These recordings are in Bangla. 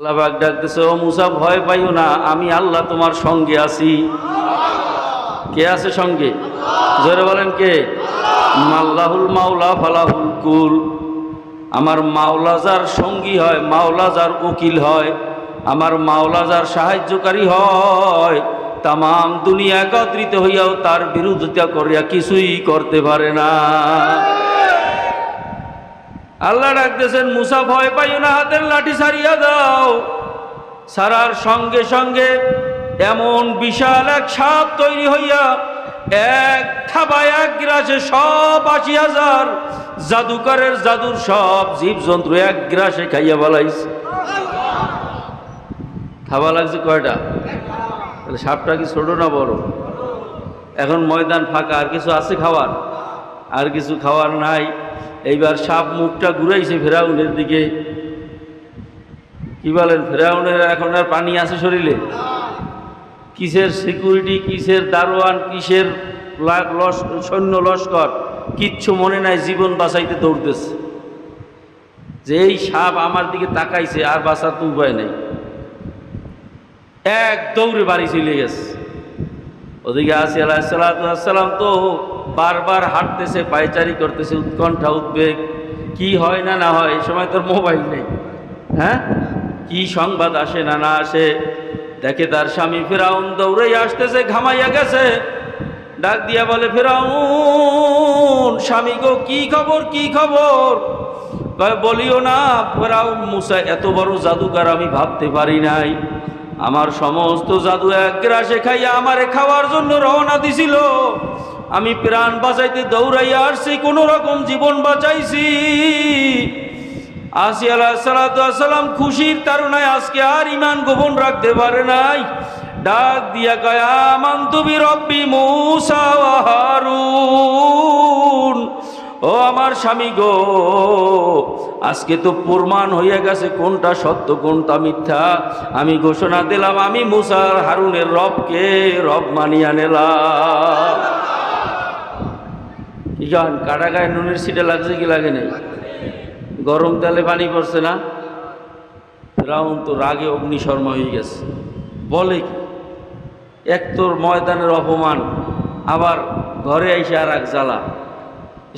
আল্লাহ পাক ডাকতেছে, ও মুসা ভয় পাইও না, আমি আল্লাহ তোমার সঙ্গে আছি। কে আছে সঙ্গে? জোরে বলেন কে? মাল্লাহুল মাওলা ফালাহুল কুল। আমার মাওলা যার সঙ্গী হয়, মাওলা যার উকিল হয়, আমার মাওলা যার সাহায্যকারী হয়, তামাম দুনিয়া একত্রিত হইয়াও তার বিরোধিতা করিয়া কিছুই করতে পারে না। আল্লাহ ডাকতেছেন, মুসা ভয় পাইও না, হাতের লাঠি ছাড়িয়া দাও। ছাড়ার সঙ্গে সঙ্গে এমন বিশাল এক সাপ তৈরি হইয়া এক থাবায় এক গ্রাসে সব ৮০,০০০ জাদুকরের জাদুর সব জীবজন্তু এক গ্রাসে খাইয়া বলাইছে। খাওয়া লাগছে কয়টা? তাহলে সাপটা কি ছোট না বড়? এখন ময়দান ফাঁকা, আর কিছু আছে খাওয়ার? আর কিছু খাওয়ার নাই। এইবার সাপ মুখটা ঘুরাইছে ফেরাউনের দিকে। কি বলেন, ফেরাউনের এখন আর পানি আছে শরীরে? কিসের সিকিউরিটি, কিসের দারোয়ান, কিসের সৈন্য লস্কর, কিচ্ছু মনে নাই, জীবন বাঁচাইতে দৌড়তেছে। যে এই সাপ আমার দিকে তাকাইছে, আর বাঁচার তো উপায় নেই, এক দৌড়ে বাড়ি চলে গেছে। ওদিকে আসিয়া আলাইহিসসালাম তো বারবার হাঁটতেছে, পায়চারি করতেছে, উৎকণ্ঠা উদ্বেগ, কি হয় না না হয়। এই সময় তোর মোবাইল নেই, হ্যাঁ, কি সংবাদ আসে না না আসে। দেখে তার স্বামী ফিরাউন দৌড়েই আসতেছে, ঘামাইয়া গেছে। ডাক দিয়া বলে, ফিরাউন স্বামী গো, কি খবর, কি খবর? বলিও না ফিরাউন, মুসা এত বড় জাদুকর আমি ভাবতে পারি নাই। আমার সমস্ত জাদু এক গ্রাসে খাইয়া আমারে খাওয়ার জন্য রওনা দিছিল। আমি প্রাণ বাঁচাইতে দৌড়াইয়া আসছি, কোন রকম জীবন বাঁচাইছি। আসিয়া আলাইহিসসালাম খুশির তাড়নায় আজকে আর ঈমান গোপন রাখতে পারে নাই। ডাক দিয়া কয়, আমানতু বিরব্বি মূসা ওয়া হারুন। ও আমার স্বামী গো, আজকে তো প্রমাণ হইয়া গেছে কোনটা সত্য কোনটা মিথ্যা। আমি ঘোষণা দিলাম, আমি মূসা আর হারুনের রবকে রব মানিয়া নিলাম। কি গান, কাটা গায়ে নুনের সিটে লাগছে কি লাগে নাই? গরম তেলে পানি পড়ছে না? ফিরাউন তো রাগে অগ্নিশর্মা হয়ে গেছে। বলে কি, এক তোর ময়দানের অপমান, আবার ঘরে এসে আর এক জ্বালা।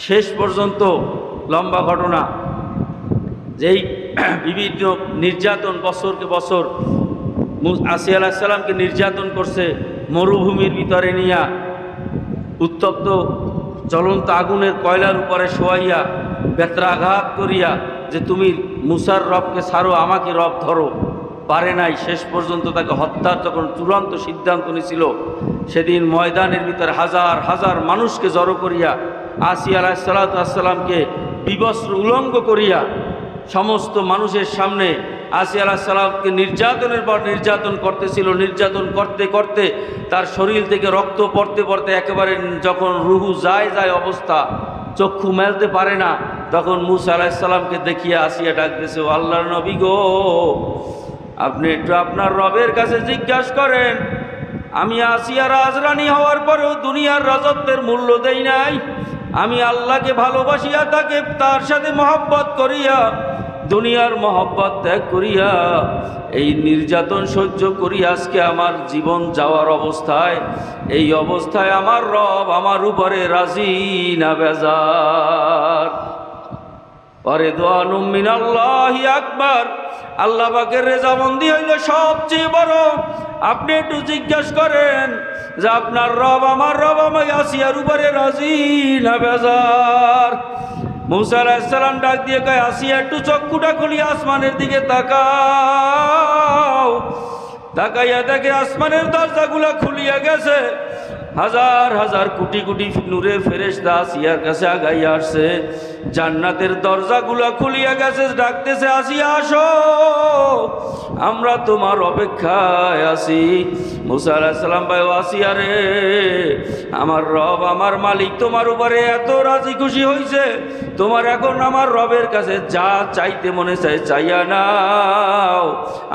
শেষ পর্যন্ত লম্বা ঘটনা, যেই বিভিন্ন নির্যাতন বছরকে বছর আসিয়া আলাইহিসসালামকে নির্যাতন করছে, মরুভূমির ভিতরে নিয়া উত্তপ্ত জ্বলন্ত আগুনের কয়লার উপরে শোয়াইয়া বেত্রাঘাত করিয়া যে তুমি মুসার রবকে ছাড়ো, আমাকে রব ধরো, পারে নাই। শেষ পর্যন্ত তাকে হত্যার যখন চূড়ান্ত সিদ্ধান্ত নিয়েছিল, সেদিন ময়দানের ভিতরে হাজার হাজার মানুষকে জড়ো করিয়া আসিয়া আলাইহিসসালামকে বিবস্ত্র উলঙ্গ করিয়া সমস্ত মানুষের সামনে আসিয়া আলাইহিসসালামকে নির্যাতনের পর নির্যাতন করতেছিল। নির্যাতন করতে করতে তার শরীর থেকে রক্ত পড়তে পড়তে একেবারে যখন রুহু যায় যায় অবস্থা, চক্ষু মেলতে পারে না, তখন মূসা আলাইহিসসালামকে দেখিয়া আসিয়া ডাকতেছে, ও আল্লাহর নবী গো, আপনি একটু আপনার রবের কাছে জিজ্ঞাসা করেন, আমি আসিয়া রাজরানী হওয়ার পরেও দুনিয়ার রাজত্বের মূল্য দেই নাই। আমি আল্লাহকে ভালোবাসিয়া তাকে তার সাথে মহব্বত করিয়া দুনিয়ার মহব্বত ত্যাগ করিয়া এই নির্যাতন সহ্য করি আজকে আমার জীবন যাওয়ার অবস্থায়। এই অবস্থায় আমার রব আমার উপরে রাজি না বেজার। পরে দোয়ানুম মিনাল্লাহি আকবার, আল্লাহ পাকের রেজামন্দি হইল সবচেয়ে বড়। আপনি একটু জিজ্ঞাসা করেন যে আপনার রব আমার রব আমাকে আসিয়ার উপরে রাজি না বেজার। মূসা আলাইহিসসালাম ডাক দিয়ে কয়, আসিয়া একটু চক্ষুটা খুলিয়া আসমানের দিকে তাকাও। তাকাইয়া দেখে আসমানের দরজাগুলা খুলিয়া গেছে। হাজার হাজার কোটি কোটি নূরের ফেরেশতা আসিয়ার কাছে আগাইয়া আসছে। জান্নাতের দরজাগুলা খুলিয়া গেছে, ডাকতেছে, আসিয়া আসো, আমরা তোমার অপেক্ষায় আছি। মূসা আলাইহিস সালাম ভাই, আসিয়া রে, আমার রব আমার মালিক তোমার উপরে এত রাজি খুশি হইছে, তোমার এখন আমার রবের কাছে যা চাইতে মনে চায় চাইয়া নাও,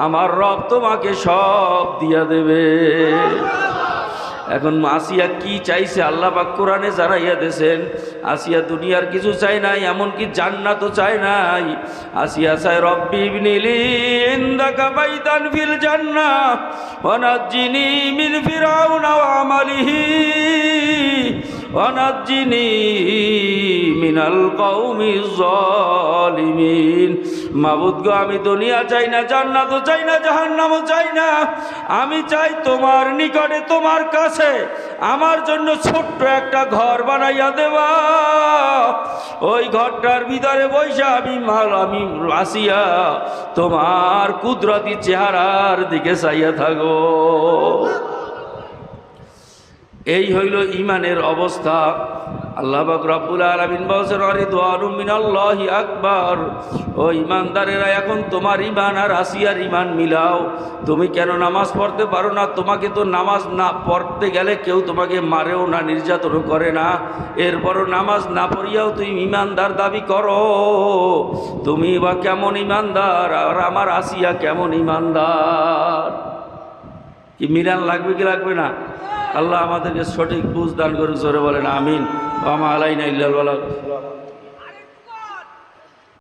আমার রব তোমাকে সব দিয়া দেবে। এখন আসিয়া কি চাইছে আল্লাহ পাক কোরআনে জানাইয়া দিয়েছেন, আসিয়া দুনিয়ার কিছু চাই নাই, এমনকি জান্নাতও চায় নাই। আসিয়া চায় রব্বি ইবনিলি ইনদাকা বাইতান ফিল জান্নাহ ওয়া নাজ্জিনি মিন ফিরাউনা ওয়া আমালিহি ওয়া নাজ্জিনি মিনাল কওমিজ জালিমিন। মাবুদ গো, আমি দুনিয়া চাই না, জান্নাতও চাই না, জাহান্নামও চাই না, আমি চাই তোমার নিকটে, তোমার কাছে আমার জন্য ছোট্ট একটা ঘর বানাইয়া দেবা। ওই ঘরটার ভিতরে বৈশা আমি আসিয়া তোমার কুদরতি চেহারার দিকে চাইয়া থাকো। এই হইল ইমানের অবস্থা। আল্লাহ পাক রব্বুল আলামিন বলেছেন, রিদওয়ানুম মিনাল্লাহি আকবার। ও ইমানদারেরা, এখন তোমার ইমান আর আসিয়ার ইমান মিলাও। তুমি কেন নামাজ পড়তে পারো না? তোমাকে তো নামাজ না পড়তে গেলে কেউ তোমাকে মারেও না, নির্যাতনও করে না, এরপরও নামাজ না পড়িয়াও তুমি ইমানদার দাবি করো। তুমি বা কেমন ইমানদার, আর আমার আসিয়া কেমন ইমানদার? কি মিলান লাগবে কি লাগবে না? আল্লাহ আমাদেরকে সঠিক বুঝ দান করে, জোরে বলেন আমিন। ওয়া মা আলাইনা ইল্লাল বালাগ।